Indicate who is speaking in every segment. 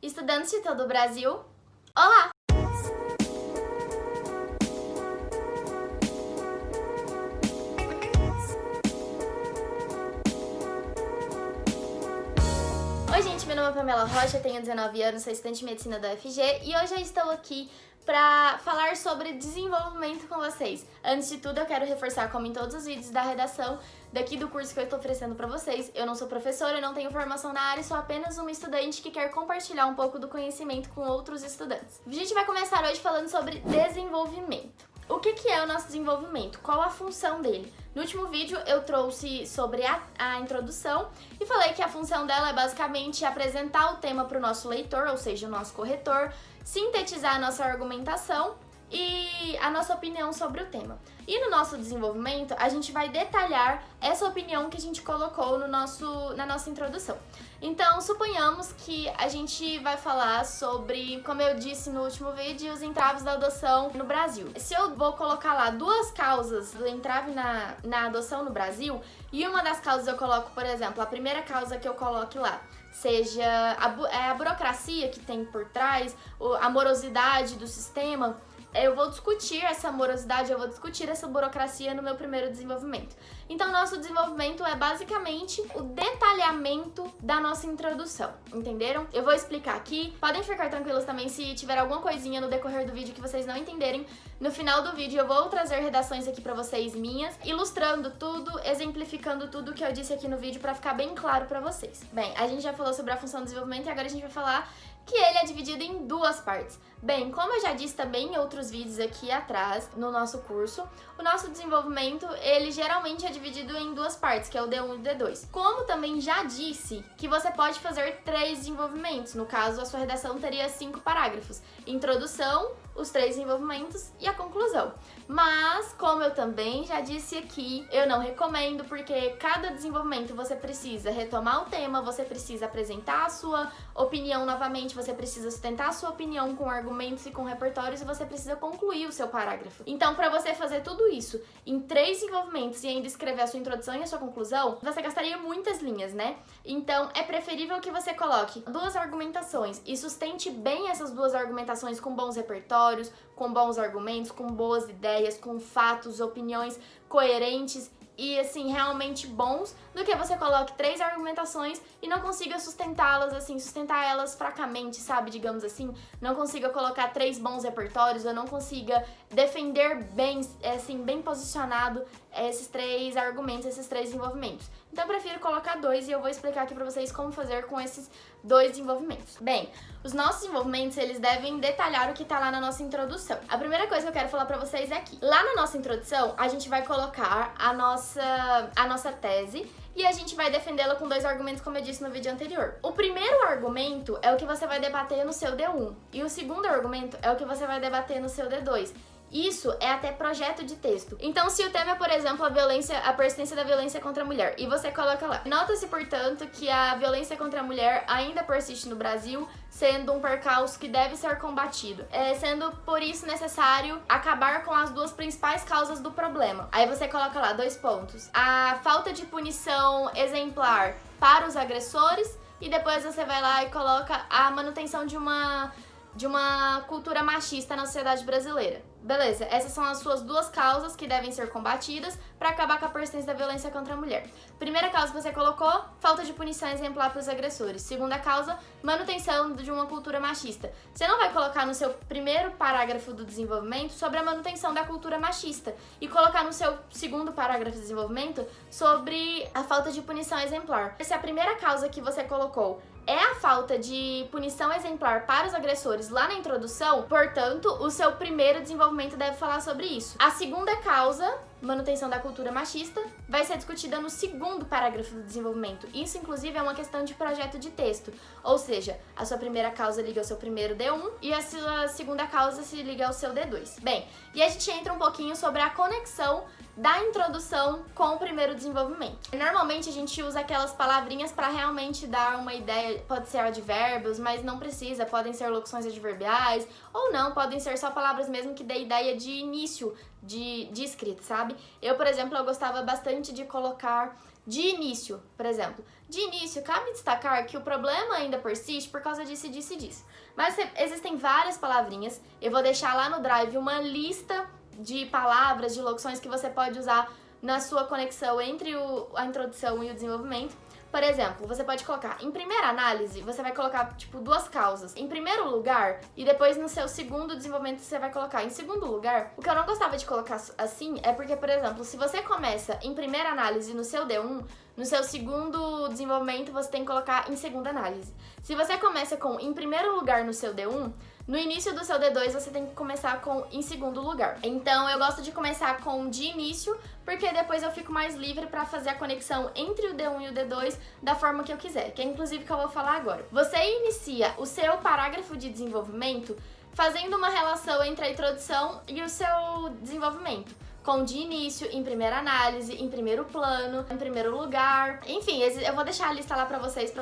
Speaker 1: Estudantes de todo o Brasil, olá! Oi gente, meu nome é Pamela Rocha, tenho 19 anos, sou estudante de medicina da UFG e hoje eu estou aqui para falar sobre desenvolvimento com vocês. Antes de tudo, eu quero reforçar, como em todos os vídeos da redação daqui do curso que eu estou oferecendo para vocês, eu não sou professora, eu não tenho formação na área, sou apenas uma estudante que quer compartilhar um pouco do conhecimento com outros estudantes. A gente vai começar hoje falando sobre desenvolvimento. O que é o nosso desenvolvimento? Qual a função dele? No último vídeo eu trouxe sobre a introdução e falei que a função dela é basicamente apresentar o tema para o nosso leitor, ou seja, o nosso corretor, sintetizar a nossa argumentação e a nossa opinião sobre o tema. E no nosso desenvolvimento, a gente vai detalhar essa opinião que a gente colocou na nossa introdução. Então, suponhamos que a gente vai falar sobre, como eu disse no último vídeo, os entraves da adoção no Brasil. Se eu vou colocar lá duas causas do entrave na adoção no Brasil, e uma das causas eu coloco, por exemplo, a primeira causa que eu coloque lá, seja a burocracia que tem por trás, a morosidade do sistema, eu vou discutir essa morosidade, eu vou discutir essa burocracia no meu primeiro desenvolvimento. Então, nosso desenvolvimento é basicamente o detalhamento da nossa introdução, entenderam? Eu vou explicar aqui, podem ficar tranquilos também se tiver alguma coisinha no decorrer do vídeo que vocês não entenderem. No final do vídeo eu vou trazer redações aqui pra vocês minhas, ilustrando tudo, exemplificando tudo que eu disse aqui no vídeo pra ficar bem claro pra vocês. Bem, a gente já falou sobre a função do desenvolvimento e agora a gente vai falar que ele é dividido em duas partes. Bem, como eu já disse também em outros vídeos aqui atrás, no nosso curso, o nosso desenvolvimento, ele geralmente é dividido em duas partes, que é o D1 e o D2. Como também já disse, que você pode fazer 3 desenvolvimentos, no caso a sua redação teria 5 parágrafos. Introdução, os 3 desenvolvimentos e a conclusão. Mas, como eu também já disse aqui, eu não recomendo, porque cada desenvolvimento você precisa retomar o tema, você precisa apresentar a sua opinião novamente, você precisa sustentar a sua opinião com argumentos e com repertórios e você precisa concluir o seu parágrafo. Então, para você fazer tudo isso em 3 desenvolvimentos e ainda escrever a sua introdução e a sua conclusão, você gastaria muitas linhas, né? Então, é preferível que você coloque 2 argumentações e sustente bem essas 2 argumentações com bons repertórios, com bons argumentos, com boas ideias, com fatos, opiniões coerentes e, assim, realmente bons, do que você coloque 3 argumentações e não consiga sustentá-las, assim, sustentar elas fracamente, sabe, digamos assim, não consiga colocar 3 bons repertórios, ou não consiga defender bem, assim, bem posicionado esses 3 argumentos, esses 3 desenvolvimentos. Então eu prefiro colocar 2 e eu vou explicar aqui pra vocês como fazer com esses 2 desenvolvimentos. Bem, os nossos desenvolvimentos, eles devem detalhar o que tá lá na nossa introdução. A primeira coisa que eu quero falar pra vocês é que lá na nossa introdução, a gente vai colocar a nossa tese e a gente vai defendê-la com 2 argumentos, como eu disse no vídeo anterior. O primeiro argumento é o que você vai debater no seu D1 e o segundo argumento é o que você vai debater no seu D2. Isso é até projeto de texto. Então, se o tema é, por exemplo, a persistência da violência contra a mulher, e você coloca lá: nota-se, portanto, que a violência contra a mulher ainda persiste no Brasil, sendo um percalço que deve ser combatido, sendo por isso necessário acabar com as 2 principais causas do problema. Aí você coloca lá 2 pontos: a falta de punição exemplar para os agressores, e depois você vai lá e coloca a manutenção de uma cultura machista na sociedade brasileira. Beleza, essas são as suas 2 causas que devem ser combatidas para acabar com a persistência da violência contra a mulher. Primeira causa que você colocou, falta de punição exemplar para os agressores. Segunda causa, manutenção de uma cultura machista. Você não vai colocar no seu primeiro parágrafo do desenvolvimento sobre a manutenção da cultura machista e colocar no seu segundo parágrafo de desenvolvimento sobre a falta de punição exemplar. Se a primeira causa que você colocou é a falta de punição exemplar para os agressores lá na introdução, portanto, o seu primeiro desenvolvimento deve falar sobre isso. A segunda causa, manutenção da cultura machista, vai ser discutida no segundo parágrafo do desenvolvimento. Isso, inclusive, é uma questão de projeto de texto. Ou seja, a sua primeira causa liga ao seu primeiro D1 e a sua segunda causa se liga ao seu D2. Bem, e a gente entra um pouquinho sobre a conexão da introdução com o primeiro desenvolvimento. Normalmente a gente usa aquelas palavrinhas para realmente dar uma ideia, pode ser advérbios, mas não precisa, podem ser locuções adverbiais, ou não, podem ser só palavras mesmo que dê ideia de início de escrita, sabe? Eu, por exemplo, eu gostava bastante de colocar De início, por exemplo. De início, cabe destacar que o problema ainda persiste por causa disso e disso e disso. Mas existem várias palavrinhas. Eu vou deixar lá no Drive uma lista de palavras, de locuções que você pode usar na sua conexão entre a introdução e o desenvolvimento. Por exemplo, você pode colocar, em primeira análise, você vai colocar, tipo, duas causas. Em primeiro lugar, e depois no seu segundo desenvolvimento você vai colocar em segundo lugar. O que eu não gostava de colocar assim é porque, por exemplo, se você começa em primeira análise no seu D1, no seu segundo desenvolvimento você tem que colocar em segunda análise. Se você começa com em primeiro lugar no seu D1, no início do seu D2 você tem que começar com em segundo lugar. Então eu gosto de começar com de início, porque depois eu fico mais livre para fazer a conexão entre o D1 e o D2 da forma que eu quiser, que é inclusive o que eu vou falar agora. Você inicia o seu parágrafo de desenvolvimento fazendo uma relação entre a introdução e o seu desenvolvimento. Com de início, em primeira análise, em primeiro plano, em primeiro lugar. Enfim, eu vou deixar a lista lá pra vocês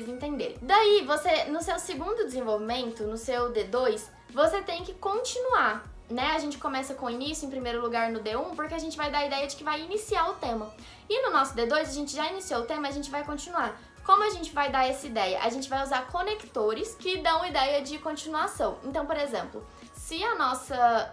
Speaker 1: entenderem. Daí, você, no seu segundo desenvolvimento, no seu D2, você tem que continuar, né? A gente começa com início, em primeiro lugar, no D1, porque a gente vai dar a ideia de que vai iniciar o tema. E no nosso D2, a gente já iniciou o tema, a gente vai continuar. Como a gente vai dar essa ideia? A gente vai usar conectores que dão ideia de continuação. Então, por exemplo, se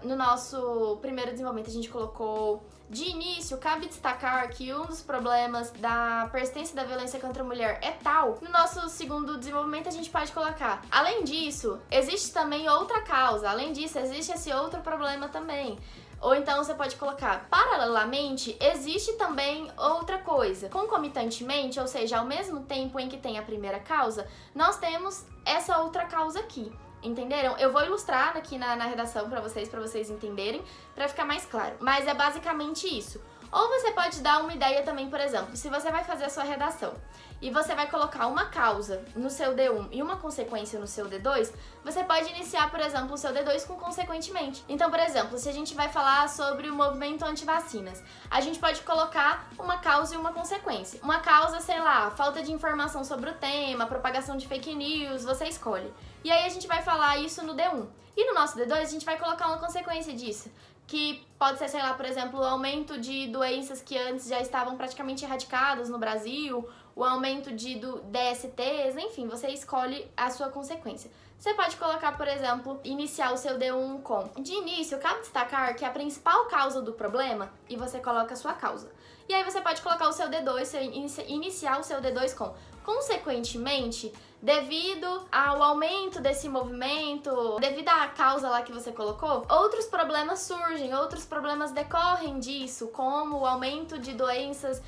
Speaker 1: no nosso primeiro desenvolvimento a gente colocou de início, cabe destacar que um dos problemas da persistência da violência contra a mulher é tal, no nosso segundo desenvolvimento a gente pode colocar, além disso, existe também outra causa, além disso, existe esse outro problema também. Ou então você pode colocar, paralelamente, existe também outra coisa. Concomitantemente, ou seja, ao mesmo tempo em que tem a primeira causa, nós temos essa outra causa aqui. Entenderam? Eu vou ilustrar aqui na redação pra vocês entenderem, pra ficar mais claro. Mas é basicamente isso. Ou você pode dar uma ideia também, por exemplo, se você vai fazer a sua redação e você vai colocar uma causa no seu D1 e uma consequência no seu D2, você pode iniciar, por exemplo, o seu D2 com consequentemente. Então, por exemplo, se a gente vai falar sobre o movimento anti-vacinas, a gente pode colocar uma causa e uma consequência. Uma causa, sei lá, falta de informação sobre o tema, propagação de fake news, você escolhe. E aí a gente vai falar isso no D1. E no nosso D2 a gente vai colocar uma consequência disso, que pode ser, sei lá, por exemplo, o aumento de doenças que antes já estavam praticamente erradicadas no Brasil, o aumento de DSTs, enfim, você escolhe a sua consequência. Você pode colocar, por exemplo, iniciar o seu D1 com de início, cabe destacar que a principal causa do problema, e você coloca a sua causa. E aí você pode colocar o seu D2, iniciar o seu D2 com consequentemente, devido ao aumento desse movimento, devido à causa lá que você colocou, outros problemas surgem, outros problemas decorrem disso, como o aumento de doenças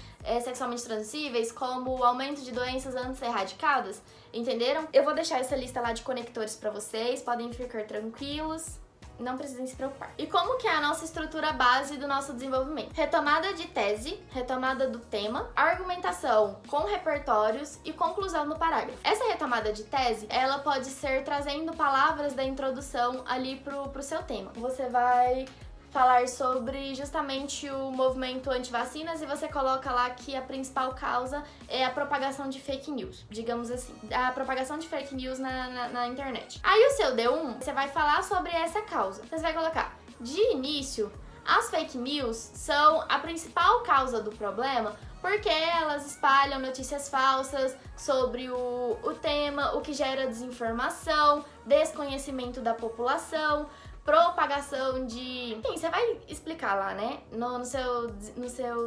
Speaker 1: sexualmente transmissíveis, como o aumento de doenças antes erradicadas, entenderam? Eu vou deixar essa lista lá de conectores pra vocês, podem ficar tranquilos. Não precisem se preocupar. E como que é a nossa estrutura base do nosso desenvolvimento? Retomada de tese, retomada do tema, argumentação com repertórios e conclusão no parágrafo. Essa retomada de tese, ela pode ser trazendo palavras da introdução ali pro seu tema. Você vai falar sobre justamente o movimento anti-vacinas e você coloca lá que a principal causa é a propagação de fake news, digamos assim, a propagação de fake news na internet. Aí o seu D1, você vai falar sobre essa causa. Você vai colocar, de início, as fake news são a principal causa do problema porque elas espalham notícias falsas sobre o tema, o que gera desinformação, desconhecimento da população, propagação de... Enfim, você vai explicar lá, né? No seu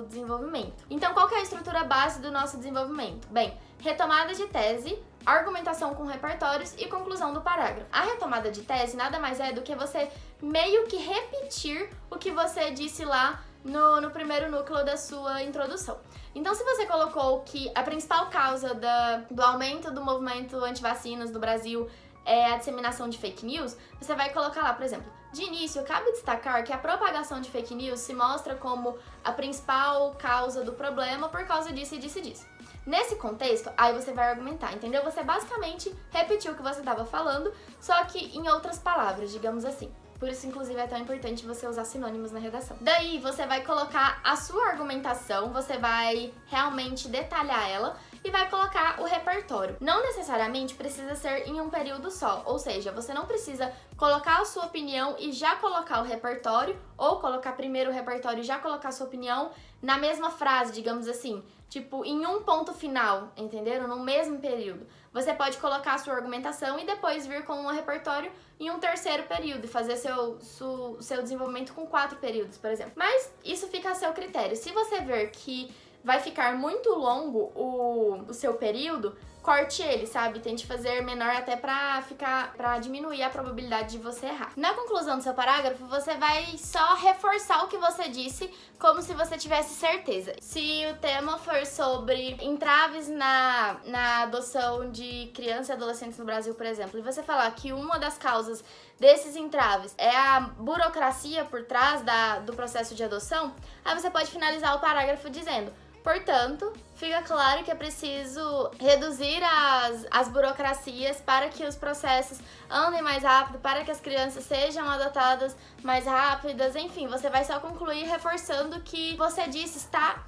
Speaker 1: desenvolvimento. Então, qual que é a estrutura base do nosso desenvolvimento? Bem, retomada de tese, argumentação com repertórios e conclusão do parágrafo. A retomada de tese nada mais é do que você meio que repetir o que você disse lá no primeiro núcleo da sua introdução. Então, se você colocou que a principal causa do aumento do movimento anti-vacinas no Brasil é a disseminação de fake news, você vai colocar lá, por exemplo, de início, cabe destacar que a propagação de fake news se mostra como a principal causa do problema por causa disso e disso e disso. Nesse contexto, aí você vai argumentar, entendeu? Você basicamente repetiu o que você estava falando, só que em outras palavras, digamos assim. Por isso, inclusive, é tão importante você usar sinônimos na redação. Daí, você vai colocar a sua argumentação, você vai realmente detalhar ela, e vai colocar o repertório. Não necessariamente precisa ser em um período só, ou seja, você não precisa colocar a sua opinião e já colocar o repertório, ou colocar primeiro o repertório e já colocar a sua opinião na mesma frase, digamos assim, tipo em um ponto final, entenderam? No mesmo período. Você pode colocar a sua argumentação e depois vir com um repertório em um terceiro período e fazer seu desenvolvimento com 4 períodos, por exemplo. Mas isso fica a seu critério. Se você ver que vai ficar muito longo o seu período, corte ele, sabe? Tente fazer menor até pra diminuir a probabilidade de você errar. Na conclusão do seu parágrafo, você vai só reforçar o que você disse, como se você tivesse certeza. Se o tema for sobre entraves na adoção de crianças e adolescentes no Brasil, por exemplo, e você falar que uma das causas desses entraves é a burocracia por trás do processo de adoção, aí você pode finalizar o parágrafo dizendo: portanto, fica claro que é preciso reduzir as burocracias para que os processos andem mais rápido, para que as crianças sejam adotadas mais rápidas, enfim, você vai só concluir reforçando o que você disse está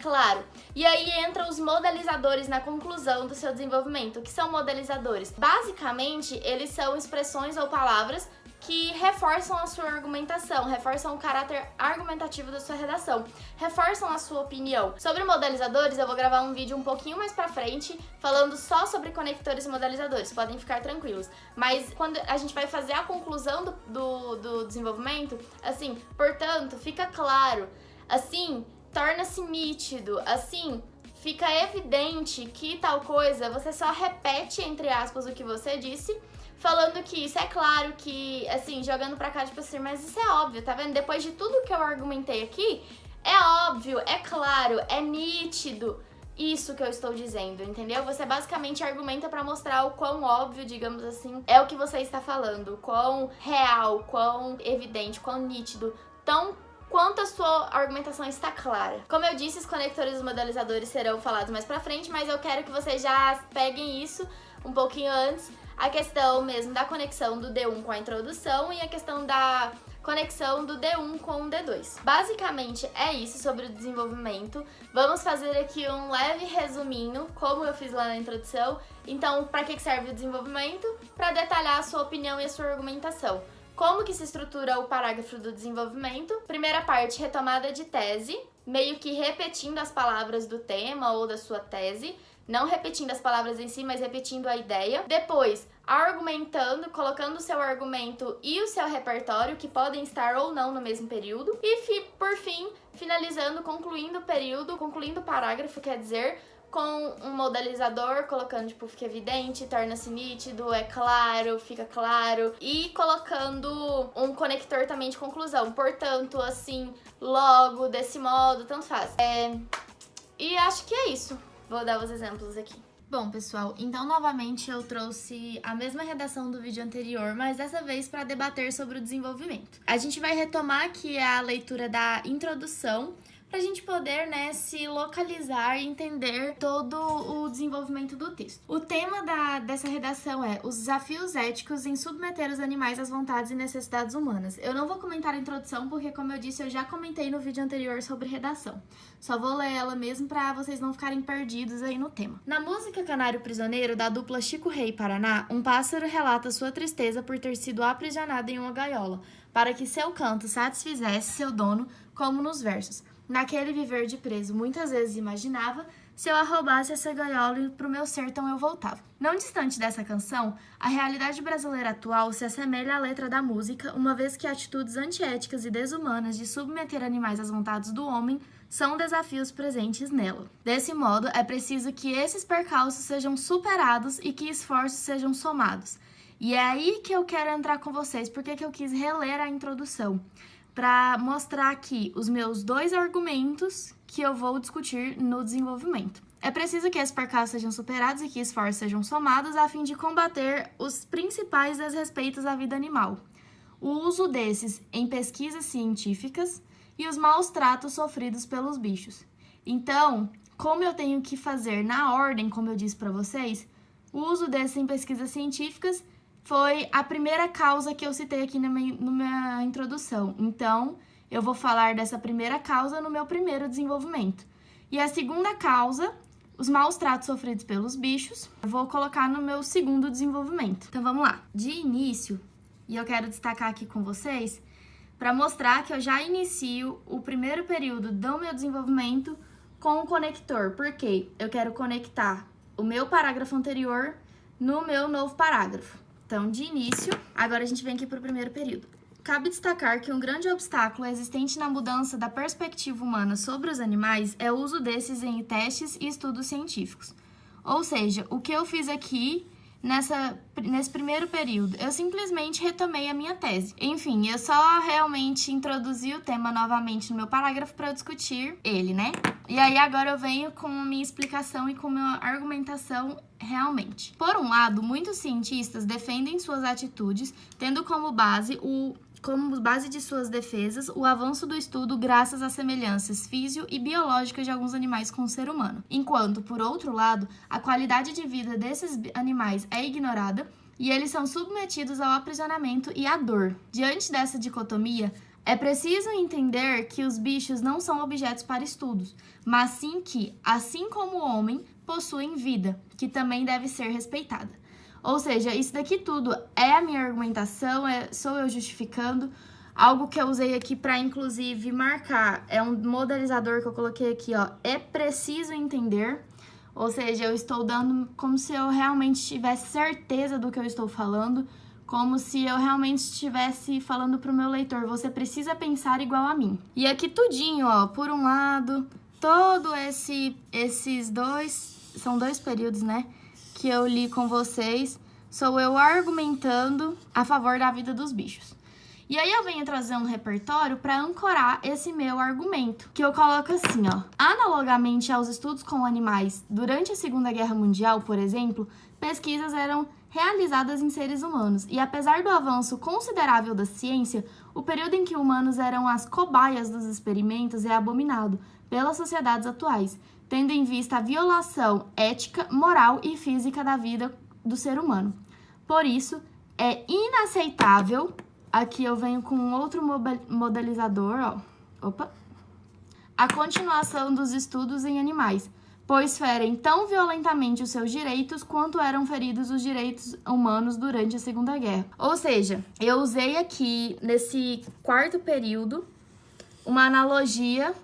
Speaker 1: claro. E aí entram os modelizadores na conclusão do seu desenvolvimento. O que são modelizadores? Basicamente, eles são expressões ou palavras que reforçam a sua argumentação, reforçam o caráter argumentativo da sua redação, reforçam a sua opinião. Sobre modelizadores, eu vou gravar um vídeo um pouquinho mais pra frente, falando só sobre conectores e modelizadores, podem ficar tranquilos. Mas quando a gente vai fazer a conclusão do desenvolvimento, assim, portanto, fica claro, assim, torna-se nítido, assim, fica evidente que tal coisa, você só repete, entre aspas, o que você disse, falando que isso é claro, que, assim, jogando pra cá, tipo assim, mas isso é óbvio, tá vendo? Depois de tudo que eu argumentei aqui, é óbvio, é claro, é nítido isso que eu estou dizendo, entendeu? Você basicamente argumenta pra mostrar o quão óbvio, digamos assim, é o que você está falando, quão real, quão evidente, quão nítido, tão quanto a sua argumentação está clara. Como eu disse, os conectores e os modelizadores serão falados mais pra frente, mas eu quero que vocês já peguem isso um pouquinho antes, a questão mesmo da conexão do D1 com a introdução e a questão da conexão do D1 com o D2. Basicamente é isso sobre o desenvolvimento. Vamos fazer aqui um leve resuminho, como eu fiz lá na introdução. Então, para que serve o desenvolvimento? Para detalhar a sua opinião e a sua argumentação. Como que se estrutura o parágrafo do desenvolvimento? Primeira parte, retomada de tese, meio que repetindo as palavras do tema ou da sua tese, não repetindo as palavras em si, mas repetindo a ideia. Depois, argumentando, colocando o seu argumento e o seu repertório, que podem estar ou não no mesmo período. E, por fim, finalizando, concluindo o período, concluindo o parágrafo, quer dizer, com um modelizador, colocando, tipo, fica evidente, torna-se nítido, é claro, fica claro. E colocando um conector também de conclusão. Portanto, assim, logo, desse modo, tanto faz. E acho que é isso. Vou dar os exemplos aqui. Bom, pessoal, então novamente eu trouxe a mesma redação do vídeo anterior, mas dessa vez para debater sobre o desenvolvimento. A gente vai retomar aqui a leitura da introdução, para a gente poder, se localizar e entender todo o desenvolvimento do texto. O tema dessa redação é os desafios éticos em submeter os animais às vontades e necessidades humanas. Eu não vou comentar a introdução porque, como eu disse, eu já comentei no vídeo anterior sobre redação. Só vou ler ela mesmo para vocês não ficarem perdidos aí no tema. Na música Canário Prisioneiro, da dupla Chico Rei e Paraná, um pássaro relata sua tristeza por ter sido aprisionado em uma gaiola, para que seu canto satisfizesse seu dono, como nos versos. Naquele viver de preso, muitas vezes imaginava, se eu arrobasse essa gaiola e pro meu sertão eu voltava. Não distante dessa canção, a realidade brasileira atual se assemelha à letra da música, uma vez que atitudes antiéticas e desumanas de submeter animais às vontades do homem são desafios presentes nela. Desse modo, é preciso que esses percalços sejam superados e que esforços sejam somados. E é aí que eu quero entrar com vocês, porque que eu quis reler a introdução, para mostrar aqui os meus 2 argumentos que eu vou discutir no desenvolvimento. É preciso que esses percalços sejam superados e que esforços sejam somados a fim de combater os principais desrespeitos à vida animal, o uso desses em pesquisas científicas e os maus tratos sofridos pelos bichos. Então, como eu tenho que fazer na ordem, como eu disse para vocês, o uso desses em pesquisas científicas foi a primeira causa que eu citei aqui na minha introdução. Então, eu vou falar dessa primeira causa no meu primeiro desenvolvimento. E a segunda causa os maus tratos sofridos pelos bichos. Eu vou colocar no meu segundo desenvolvimento. Então vamos lá. De início, e eu quero destacar aqui com vocês, para mostrar que eu já inicio o primeiro período do meu desenvolvimento com o conector. Porque eu quero conectar o meu parágrafo anterior no meu novo parágrafo. Então, de início, agora a gente vem aqui para o primeiro período. Cabe destacar que um grande obstáculo existente na mudança da perspectiva humana sobre os animais é o uso desses em testes e estudos científicos. Ou seja, o que eu fiz aqui nesse primeiro período, eu simplesmente retomei a minha tese. Enfim, eu só realmente introduzi o tema novamente no meu parágrafo para eu discutir ele, né? E aí agora eu venho com a minha explicação e com a minha argumentação realmente. Por um lado, muitos cientistas defendem suas atitudes, tendo como base de suas defesas o avanço do estudo graças às semelhanças físio e biológicas de alguns animais com o ser humano. Enquanto, por outro lado, a qualidade de vida desses animais é ignorada e eles são submetidos ao aprisionamento e à dor. Diante dessa dicotomia, é preciso entender que os bichos não são objetos para estudos, mas sim que, assim como o homem, possuem vida, que também deve ser respeitada. Ou seja, isso daqui tudo é a minha argumentação, sou eu justificando, algo que eu usei aqui para, inclusive, marcar. É um modelizador que eu coloquei aqui, ó, é preciso entender. Ou seja, eu estou dando como se eu realmente tivesse certeza do que eu estou falando, como se eu realmente estivesse falando para o meu leitor, você precisa pensar igual a mim. E aqui tudinho, ó, por um lado, todo esses dois, são 2 períodos, né, que eu li com vocês, sou eu argumentando a favor da vida dos bichos. E aí eu venho trazer um repertório para ancorar esse meu argumento, que eu coloco assim, ó. Analogamente aos estudos com animais durante a Segunda Guerra Mundial, por exemplo, pesquisas eram realizadas em seres humanos. E apesar do avanço considerável da ciência, o período em que humanos eram as cobaias dos experimentos é abominado pelas sociedades atuais, tendo em vista a violação ética, moral e física da vida do ser humano. Por isso, é inaceitável, aqui eu venho com um outro modelizador, ó, a continuação dos estudos em animais, pois ferem tão violentamente os seus direitos quanto eram feridos os direitos humanos durante a Segunda Guerra. Ou seja, eu usei aqui, nesse quarto período, uma analogia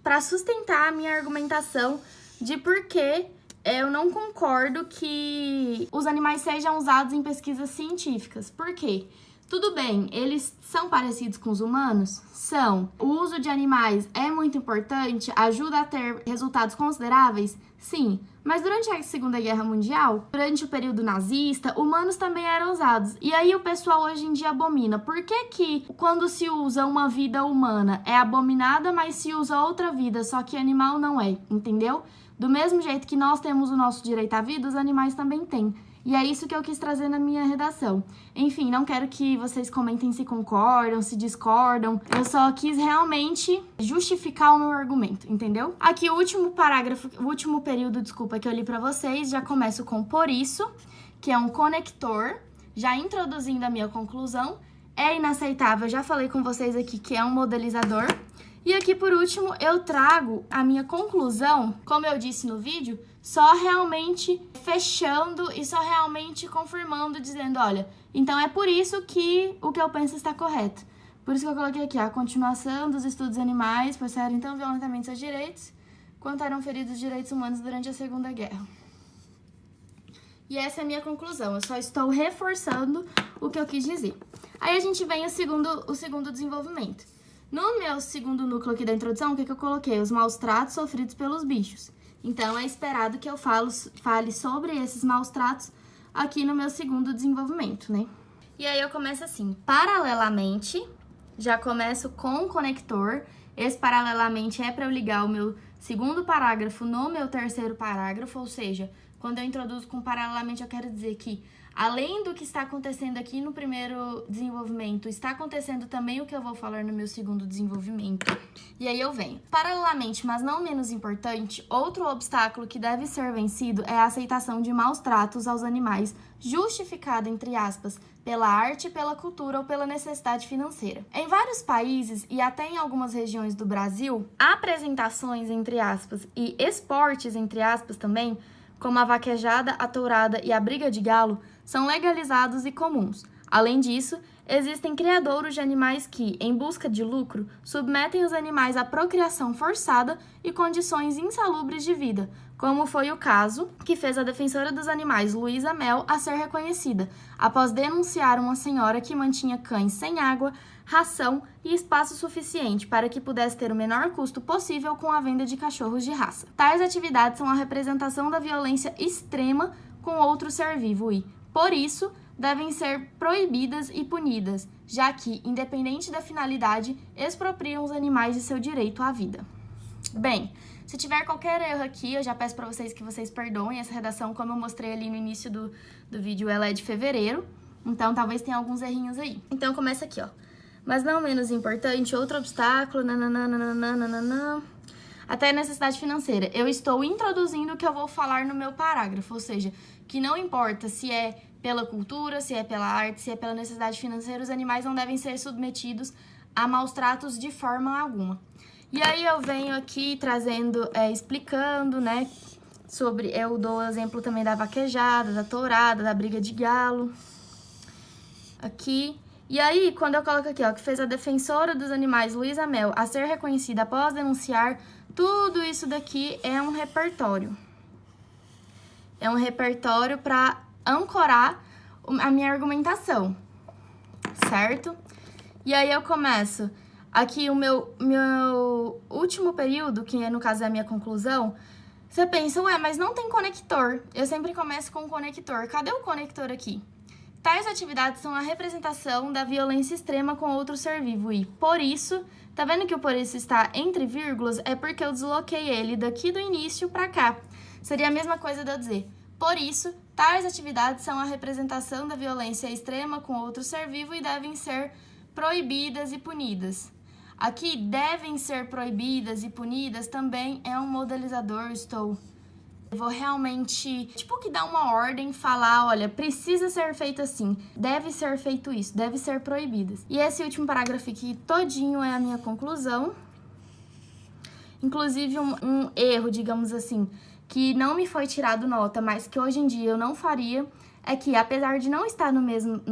Speaker 1: para sustentar a minha argumentação de por que eu não concordo que os animais sejam usados em pesquisas científicas. Por quê? Tudo bem, eles são parecidos com os humanos? São. O uso de animais é muito importante? Ajuda a ter resultados consideráveis? Sim. Mas durante a Segunda Guerra Mundial, durante o período nazista, humanos também eram usados. E aí o pessoal hoje em dia abomina. Por que quando se usa uma vida humana é abominada, mas se usa outra vida, só que animal não é? Entendeu? Do mesmo jeito que nós temos o nosso direito à vida, os animais também têm. E é isso que eu quis trazer na minha redação. Enfim, não quero que vocês comentem se concordam, se discordam. Eu só quis realmente justificar o meu argumento, entendeu? Aqui o último parágrafo, o último período, desculpa, que eu li pra vocês, já começo com por isso, que é um conector, já introduzindo a minha conclusão. É inaceitável, já falei com vocês aqui que é um modelizador. E aqui, por último, eu trago a minha conclusão, como eu disse no vídeo, só realmente fechando e só realmente confirmando, dizendo, olha, então é por isso que o que eu penso está correto. Por isso que eu coloquei aqui a continuação dos estudos animais, pois eram então violentamente seus direitos, quanto eram feridos os direitos humanos durante a Segunda Guerra. E essa é a minha conclusão, eu só estou reforçando o que eu quis dizer. Aí a gente vem o segundo desenvolvimento. No meu segundo núcleo aqui da introdução, o que eu coloquei? Os maus tratos sofridos pelos bichos. Então, é esperado que eu fale sobre esses maus tratos aqui no meu segundo desenvolvimento, né? E aí eu começo assim, paralelamente, já começo com o conector. Esse paralelamente é para eu ligar o meu segundo parágrafo no meu terceiro parágrafo, ou seja, quando eu introduzo com paralelamente, eu quero dizer que além do que está acontecendo aqui no primeiro desenvolvimento, está acontecendo também o que eu vou falar no meu segundo desenvolvimento. E aí eu venho. Paralelamente, mas não menos importante, outro obstáculo que deve ser vencido é a aceitação de maus tratos aos animais, justificada, entre aspas, pela arte, pela cultura ou pela necessidade financeira. Em vários países e até em algumas regiões do Brasil, apresentações, entre aspas, e esportes, entre aspas, também, como a vaquejada, a tourada e a briga de galo, são legalizados e comuns. Além disso, existem criadouros de animais que, em busca de lucro, submetem os animais à procriação forçada e condições insalubres de vida, como foi o caso que fez a defensora dos animais, Luísa Mel, a ser reconhecida, após denunciar uma senhora que mantinha cães sem água, ração e espaço suficiente para que pudesse ter o menor custo possível com a venda de cachorros de raça. Tais atividades são a representação da violência extrema com outro ser vivo e, por isso, devem ser proibidas e punidas, já que, independente da finalidade, expropriam os animais de seu direito à vida. Bem, se tiver qualquer erro aqui, eu já peço para vocês que vocês perdoem. Essa redação, como eu mostrei ali no início do vídeo, ela é de fevereiro, então talvez tenha alguns errinhos aí. Então começa aqui, ó. Mas não menos importante, outro obstáculo, até a necessidade financeira. Eu estou introduzindo o que eu vou falar no meu parágrafo, ou seja, que não importa se é pela cultura, se é pela arte, se é pela necessidade financeira, os animais não devem ser submetidos a maus tratos de forma alguma. E aí eu venho aqui trazendo, explicando, né, sobre, eu dou o exemplo também da vaquejada, da tourada, da briga de galo, aqui. E aí, quando eu coloco aqui, ó, que fez a defensora dos animais, Luísa Mel, a ser reconhecida após denunciar, tudo isso daqui é um repertório. É um repertório para ancorar a minha argumentação, certo? E aí eu começo aqui o meu último período, que no caso é a minha conclusão. Você pensa, ué, mas não tem conector. Eu sempre começo com conector. Cadê o conector aqui? Tais atividades são a representação da violência extrema com outro ser vivo e, por isso, tá vendo que o por isso está entre vírgulas? É porque eu desloquei ele daqui do início pra cá. Seria a mesma coisa de eu dizer, por isso, tais atividades são a representação da violência extrema com outro ser vivo e devem ser proibidas e punidas. Aqui, devem ser proibidas e punidas também é um modelizador, eu vou realmente, que dar uma ordem, falar, olha, precisa ser feito assim, deve ser feito isso, deve ser proibidas. E esse último parágrafo aqui todinho é a minha conclusão. Inclusive um erro, digamos assim, que não me foi tirado nota, mas que hoje em dia eu não faria, é que apesar de não estar no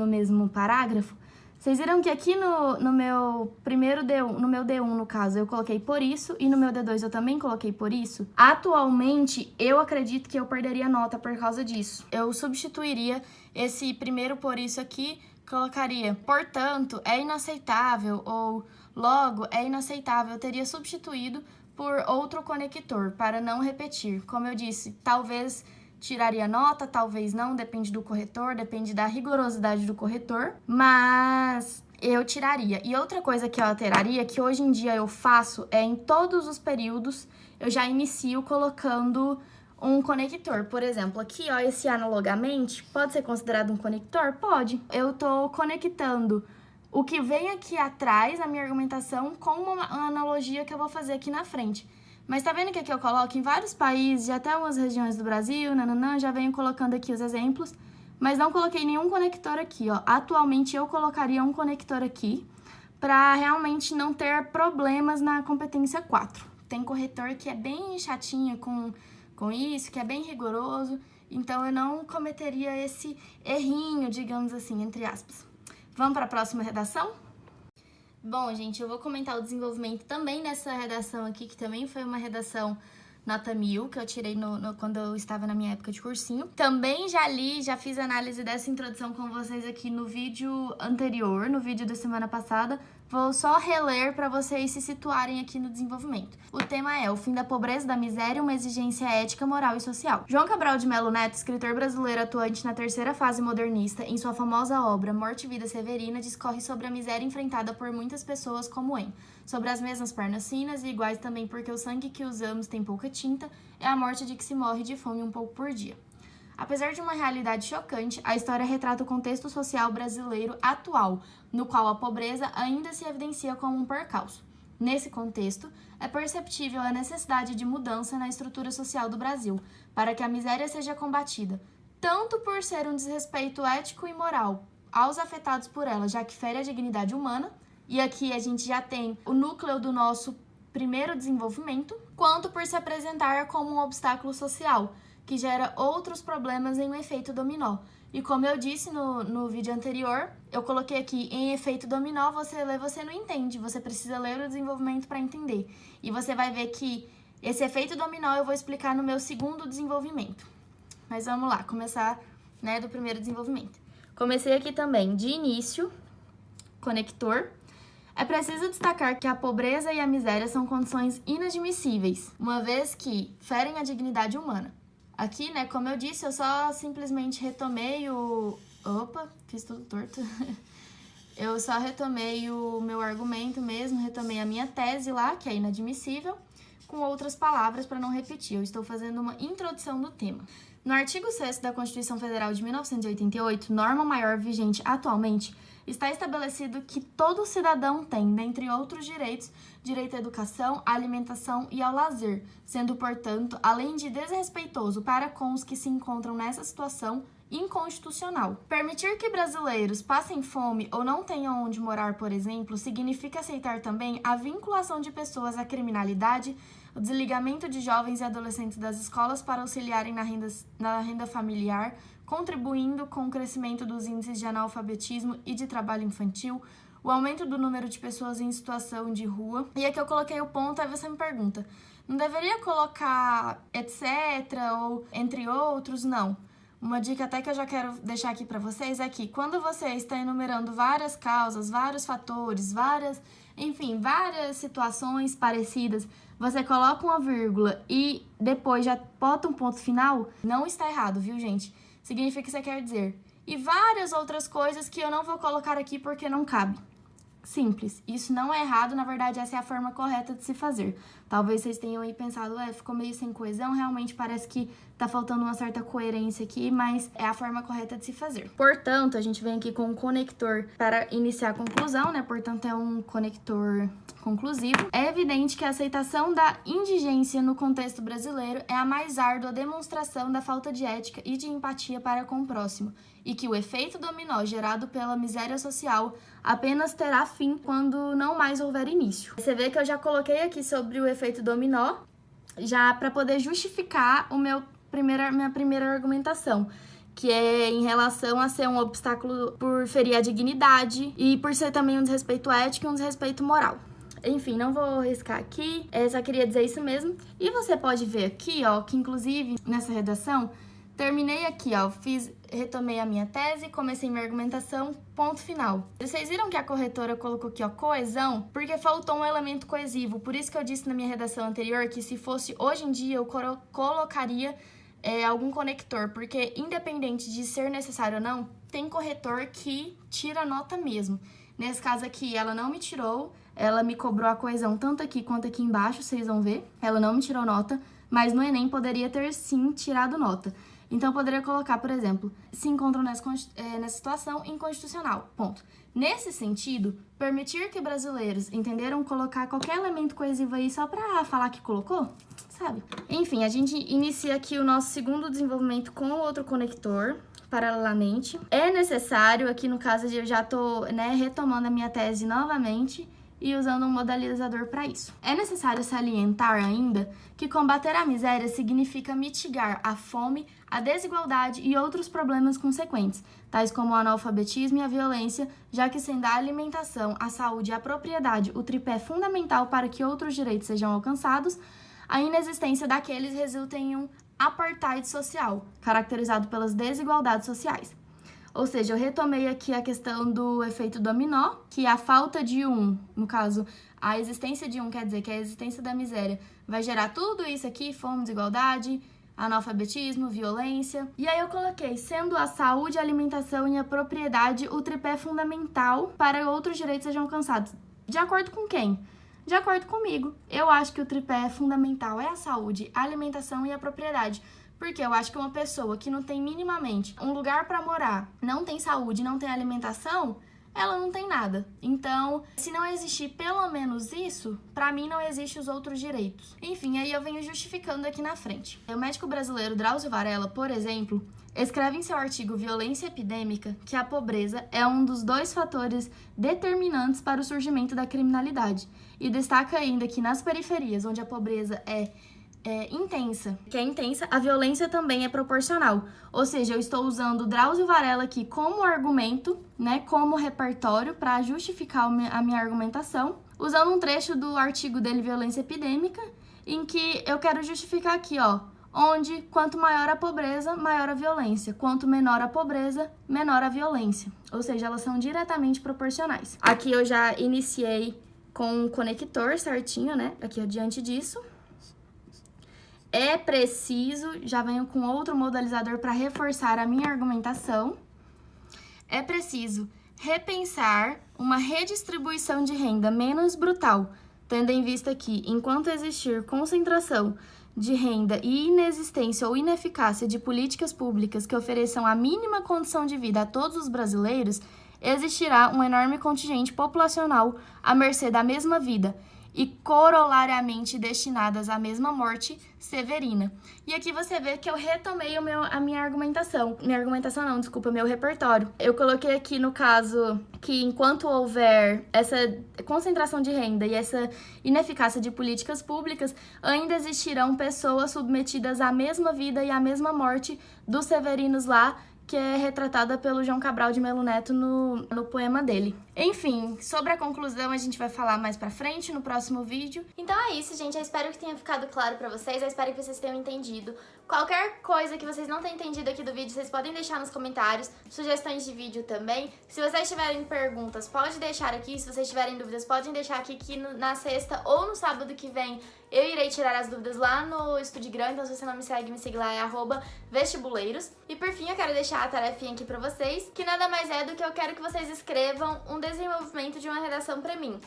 Speaker 1: mesmo parágrafo, vocês viram que aqui no meu primeiro D1, no meu D1, no caso, eu coloquei por isso, e no meu D2 eu também coloquei por isso. Atualmente, eu acredito que eu perderia nota por causa disso. Eu substituiria esse primeiro por isso aqui, colocaria, portanto, é inaceitável, ou logo, é inaceitável. Eu teria substituído por outro conector, para não repetir. Como eu disse, talvez tiraria nota, talvez não, depende do corretor, depende da rigorosidade do corretor, mas eu tiraria. E outra coisa que eu alteraria, que hoje em dia eu faço, é em todos os períodos, eu já inicio colocando um conector. Por exemplo, aqui, ó, esse analogamente, pode ser considerado um conector? Pode. Eu tô conectando o que vem aqui atrás, na minha argumentação, com uma analogia que eu vou fazer aqui na frente. Mas tá vendo que aqui eu coloco em vários países e até algumas regiões do Brasil, já venho colocando aqui os exemplos, mas não coloquei nenhum conector aqui, ó. Atualmente eu colocaria um conector aqui para realmente não ter problemas na competência 4. Tem corretor que é bem chatinho com isso, que é bem rigoroso, então eu não cometeria esse errinho, digamos assim, entre aspas. Vamos para a próxima redação? Bom, gente, eu vou comentar o desenvolvimento também nessa redação aqui, que também foi uma redação nota 1000, que eu tirei quando eu estava na minha época de cursinho. Também já fiz análise dessa introdução com vocês aqui no vídeo anterior, no vídeo da semana passada. Vou só reler para vocês se situarem aqui no desenvolvimento. O tema é o fim da pobreza, da miséria, uma exigência ética, moral e social. João Cabral de Melo Neto, escritor brasileiro atuante na terceira fase modernista, em sua famosa obra Morte e Vida Severina, discorre sobre a miséria enfrentada por muitas pessoas como em Sobre as mesmas pernas finas e iguais também porque o sangue que usamos tem pouca tinta, é a morte de que se morre de fome um pouco por dia. Apesar de uma realidade chocante, a história retrata o contexto social brasileiro atual, no qual a pobreza ainda se evidencia como um percalço. Nesse contexto, é perceptível a necessidade de mudança na estrutura social do Brasil, para que a miséria seja combatida, tanto por ser um desrespeito ético e moral aos afetados por ela, já que fere a dignidade humana, e aqui a gente já tem o núcleo do nosso primeiro desenvolvimento, quanto por se apresentar como um obstáculo social, que gera outros problemas em um efeito dominó. E como eu disse no vídeo anterior, eu coloquei aqui em efeito dominó, você lê, você não entende, você precisa ler o desenvolvimento para entender. E você vai ver que esse efeito dominó eu vou explicar no meu segundo desenvolvimento. Mas vamos lá, começar, do primeiro desenvolvimento. Comecei aqui também de início, conector. É preciso destacar que a pobreza e a miséria são condições inadmissíveis, uma vez que ferem a dignidade humana. Aqui, como eu disse, eu só simplesmente retomei o... Opa, fiz tudo torto. Eu só retomei o meu argumento mesmo, retomei a minha tese lá, que é inadmissível, com outras palavras para não repetir. Eu estou fazendo uma introdução do tema. No artigo 6º da Constituição Federal de 1988, norma maior vigente atualmente, está estabelecido que todo cidadão tem, dentre outros direitos, direito à educação, à alimentação e ao lazer, sendo, portanto, além de desrespeitoso para com os que se encontram nessa situação, inconstitucional. Permitir que brasileiros passem fome ou não tenham onde morar, por exemplo, significa aceitar também a vinculação de pessoas à criminalidade, o desligamento de jovens e adolescentes das escolas para auxiliarem na renda familiar, contribuindo com o crescimento dos índices de analfabetismo e de trabalho infantil, o aumento do número de pessoas em situação de rua. E aqui eu coloquei o ponto, aí você me pergunta, não deveria colocar etc. ou entre outros? Não. Uma dica até que eu já quero deixar aqui para vocês é que quando você está enumerando várias causas, vários fatores, várias situações parecidas, você coloca uma vírgula e depois já bota um ponto final, não está errado, viu, gente? Significa que você quer dizer. E várias outras coisas que eu não vou colocar aqui porque não cabe. Simples. Isso não é errado, na verdade essa é a forma correta de se fazer. Talvez vocês tenham aí pensado, ficou meio sem coesão, realmente parece que tá faltando uma certa coerência aqui, mas é a forma correta de se fazer. Portanto, a gente vem aqui com um conector para iniciar a conclusão, Portanto, é um conector conclusivo. É evidente que a aceitação da indigência no contexto brasileiro é a mais árdua demonstração da falta de ética e de empatia para com o próximo, e que o efeito dominó gerado pela miséria social apenas terá fim quando não mais houver início. Você vê que eu já coloquei aqui sobre o efeito dominó, já para poder justificar minha primeira argumentação, que é em relação a ser um obstáculo por ferir a dignidade e por ser também um desrespeito ético e um desrespeito moral. Enfim, não vou riscar aqui, só queria dizer isso mesmo. E você pode ver aqui, que inclusive nessa redação, terminei aqui, retomei a minha tese, comecei minha argumentação, ponto final. Vocês viram que a corretora colocou aqui, coesão? Porque faltou um elemento coesivo. Por isso que eu disse na minha redação anterior que se fosse hoje em dia eu colocaria algum conector, porque independente de ser necessário ou não, tem corretor que tira nota mesmo. Nesse caso aqui, ela não me tirou, ela me cobrou a coesão tanto aqui quanto aqui embaixo, vocês vão ver. Ela não me tirou nota, mas no Enem poderia ter sim tirado nota. Então, eu poderia colocar, por exemplo, se encontram nessa situação inconstitucional, ponto. Nesse sentido, permitir que brasileiros entenderam colocar qualquer elemento coesivo aí só pra falar que colocou, sabe? Enfim, a gente inicia aqui o nosso segundo desenvolvimento com outro conector, paralelamente. É necessário, aqui no caso eu já tô, retomando a minha tese novamente, e usando um modalizador para isso. É necessário salientar ainda que combater a miséria significa mitigar a fome, a desigualdade e outros problemas consequentes, tais como o analfabetismo e a violência, já que sendo a alimentação, a saúde e a propriedade o tripé fundamental para que outros direitos sejam alcançados, a inexistência daqueles resulta em um apartheid social, caracterizado pelas desigualdades sociais. Ou seja, eu retomei aqui a questão do efeito dominó, que a falta de um, no caso, a existência de um quer dizer que a existência da miséria vai gerar tudo isso aqui, fome, desigualdade, analfabetismo, violência. E aí eu coloquei, sendo a saúde, a alimentação e a propriedade o tripé fundamental para outros direitos sejam alcançados. De acordo com quem? De acordo comigo. Eu acho que o tripé fundamental é a saúde, a alimentação e a propriedade. Porque eu acho que uma pessoa que não tem minimamente um lugar para morar, não tem saúde, não tem alimentação, ela não tem nada. Então, se não existir pelo menos isso, pra mim não existem os outros direitos. Enfim, aí eu venho justificando aqui na frente. O médico brasileiro Drauzio Varella, por exemplo, escreve em seu artigo Violência Epidêmica que a pobreza é um dos 2 fatores determinantes para o surgimento da criminalidade. E destaca ainda que nas periferias, onde a pobreza é intensa, a violência também é proporcional. Ou seja, eu estou usando o Drauzio Varella aqui como argumento, né, como repertório para justificar a minha argumentação, usando um trecho do artigo dele Violência Epidêmica, em que eu quero justificar aqui, ó, onde quanto maior a pobreza, maior a violência, quanto menor a pobreza, menor a violência. Ou seja, elas são diretamente proporcionais. Aqui eu já iniciei com um conector certinho, né, aqui diante disso. É preciso, já venho com outro modalizador para reforçar a minha argumentação. É preciso repensar uma redistribuição de renda menos brutal, tendo em vista que, enquanto existir concentração de renda e inexistência ou ineficácia de políticas públicas que ofereçam a mínima condição de vida a todos os brasileiros, existirá um enorme contingente populacional à mercê da mesma vida e corollariamente destinadas à mesma morte severina. E aqui você vê que eu retomei a minha argumentação. Meu repertório. Eu coloquei aqui no caso que enquanto houver essa concentração de renda e essa ineficácia de políticas públicas, ainda existirão pessoas submetidas à mesma vida e à mesma morte dos severinos lá, que é retratada pelo João Cabral de Melo Neto no poema dele. Enfim, sobre a conclusão a gente vai falar mais pra frente, no próximo vídeo. Então é isso, gente. Eu espero que tenha ficado claro pra vocês. Eu espero que vocês tenham entendido. Qualquer coisa que vocês não tenham entendido aqui do vídeo, vocês podem deixar nos comentários. Sugestões de vídeo também. Se vocês tiverem perguntas, pode deixar aqui. Se vocês tiverem dúvidas, podem deixar aqui que na sexta ou no sábado que vem eu irei tirar as dúvidas lá no Estudigram. Então se você não me segue lá, é @vestibuleiros. E por fim, eu quero deixar a tarefinha aqui pra vocês, que nada mais é do que eu quero que vocês escrevam um desenvolvimento de uma redação pra mim.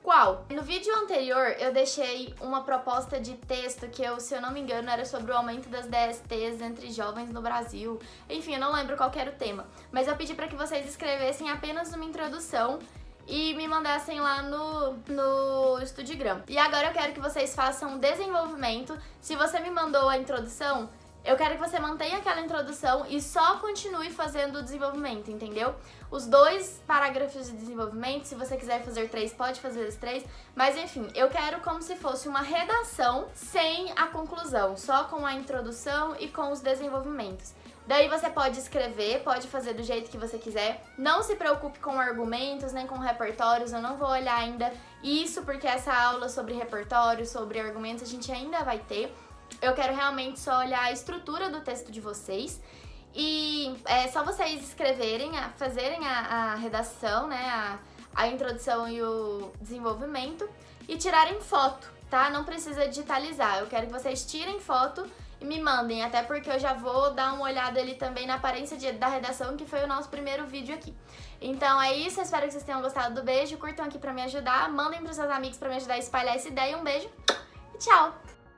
Speaker 1: Qual? No vídeo anterior eu deixei uma proposta de texto que se eu não me engano, era sobre o aumento das DSTs entre jovens no Brasil. Enfim, eu não lembro qual que era o tema. Mas eu pedi pra que vocês escrevessem apenas uma introdução e me mandassem lá no Estudigram. E agora eu quero que vocês façam um desenvolvimento. Se você me mandou a introdução, eu quero que você mantenha aquela introdução e só continue fazendo o desenvolvimento, entendeu? Os 2 parágrafos de desenvolvimento, se você quiser fazer 3, pode fazer os 3, mas enfim, eu quero como se fosse uma redação sem a conclusão, só com a introdução e com os desenvolvimentos. Daí você pode escrever, pode fazer do jeito que você quiser. Não se preocupe com argumentos, nem com repertórios, eu não vou olhar ainda isso, porque essa aula sobre repertório, sobre argumentos, a gente ainda vai ter. Eu quero realmente só olhar a estrutura do texto de vocês. E é só vocês escreverem, fazerem a redação, né, a introdução e o desenvolvimento e tirarem foto, tá? Não precisa digitalizar, eu quero que vocês tirem foto e me mandem, até porque eu já vou dar uma olhada ali também na aparência da redação, que foi o nosso primeiro vídeo aqui. Então é isso, eu espero que vocês tenham gostado do beijo, curtam aqui pra me ajudar, mandem pros seus amigos pra me ajudar a espalhar essa ideia, um beijo e tchau!